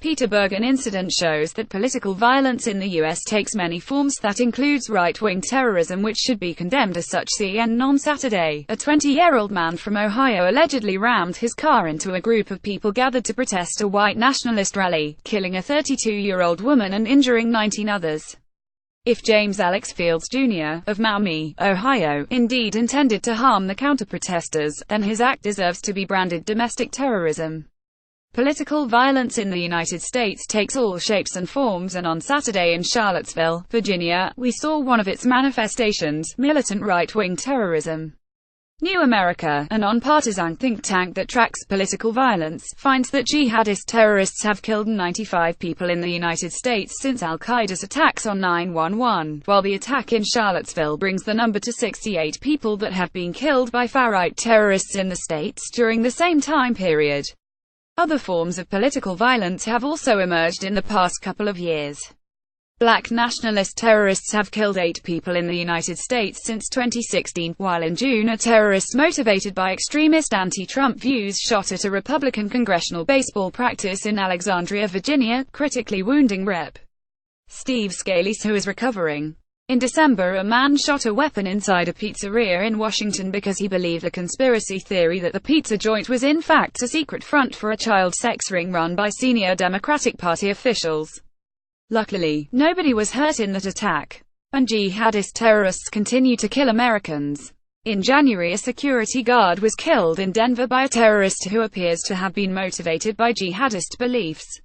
Peter Bergen incident shows that political violence in the U.S. takes many forms. That includes right-wing terrorism, which should be condemned as such. CNN on Saturday, a 20-year-old man from Ohio allegedly rammed his car into a group of people gathered to protest a white nationalist rally, killing a 32-year-old woman and injuring 19 others. If James Alex Fields Jr., of Maumee, Ohio, indeed intended to harm the counter-protesters, then his act deserves to be branded domestic terrorism. Political violence in the United States takes all shapes and forms, and on Saturday in Charlottesville, Virginia, we saw one of its manifestations: militant right-wing terrorism. New America, a non-partisan think tank that tracks political violence, finds that jihadist terrorists have killed 95 people in the United States since al-Qaeda's attacks on 9/11, while the attack in Charlottesville brings the number to 68 people that have been killed by far-right terrorists in the states during the same time period. Other forms of political violence have also emerged in the past couple of years. Black nationalist terrorists have killed 8 people in the United States since 2016, while in June a terrorist motivated by extremist anti-Trump views shot at a Republican congressional baseball practice in Alexandria, Virginia, critically wounding Rep. Steve Scalise, who is recovering. In December, a man shot a weapon inside a pizzeria in Washington because he believed a conspiracy theory that the pizza joint was in fact a secret front for a child sex ring run by senior Democratic Party officials. Luckily, nobody was hurt in that attack. And jihadist terrorists continue to kill Americans. In January, a security guard was killed in Denver by a terrorist who appears to have been motivated by jihadist beliefs.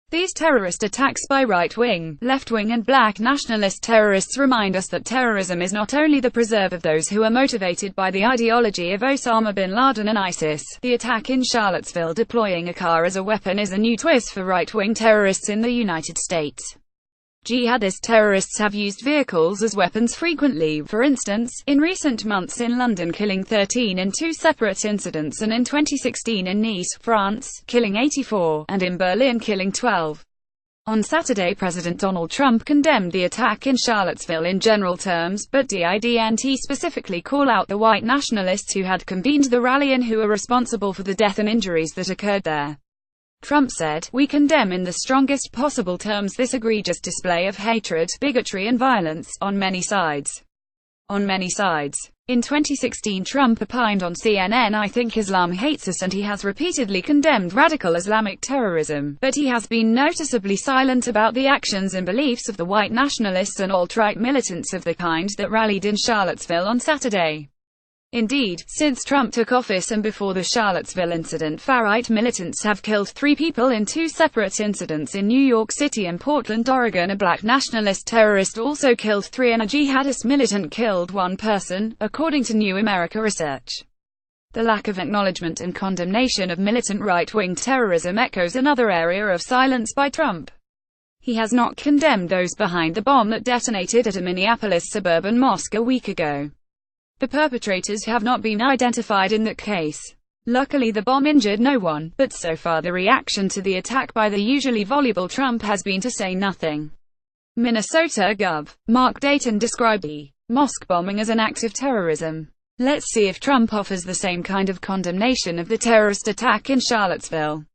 These terrorist attacks by right-wing, left-wing and black nationalist terrorists remind us that terrorism is not only the preserve of those who are motivated by the ideology of Osama bin Laden and ISIS. The attack in Charlottesville deploying a car as a weapon is a new twist for right-wing terrorists in the United States. Jihadist terrorists have used vehicles as weapons frequently, for instance, in recent months in London killing 13 in 2 separate incidents, and in 2016 in Nice, France, killing 84, and in Berlin killing 12. On Saturday, President Donald Trump condemned the attack in Charlottesville in general terms, but didn't specifically call out the white nationalists who had convened the rally and who are responsible for the death and injuries that occurred there. Trump said, "We condemn in the strongest possible terms this egregious display of hatred, bigotry and violence, on many sides." On many sides. In 2016, Trump opined on CNN, "I think Islam hates us," and he has repeatedly condemned radical Islamic terrorism, but he has been noticeably silent about the actions and beliefs of the white nationalists and alt-right militants of the kind that rallied in Charlottesville on Saturday. Indeed, since Trump took office and before the Charlottesville incident, far-right militants have killed 3 people in 2 separate incidents in New York City and Portland, Oregon. A black nationalist terrorist also killed 3 and a jihadist militant killed 1 person, according to New America research. The lack of acknowledgement and condemnation of militant right-wing terrorism echoes another area of silence by Trump. He has not condemned those behind the bomb that detonated at a Minneapolis suburban mosque a week ago. The perpetrators have not been identified in that case. Luckily, the bomb injured no one, but so far the reaction to the attack by the usually voluble Trump has been to say nothing. Minnesota Gov. Mark Dayton described the mosque bombing as an act of terrorism. Let's see if Trump offers the same kind of condemnation of the terrorist attack in Charlottesville.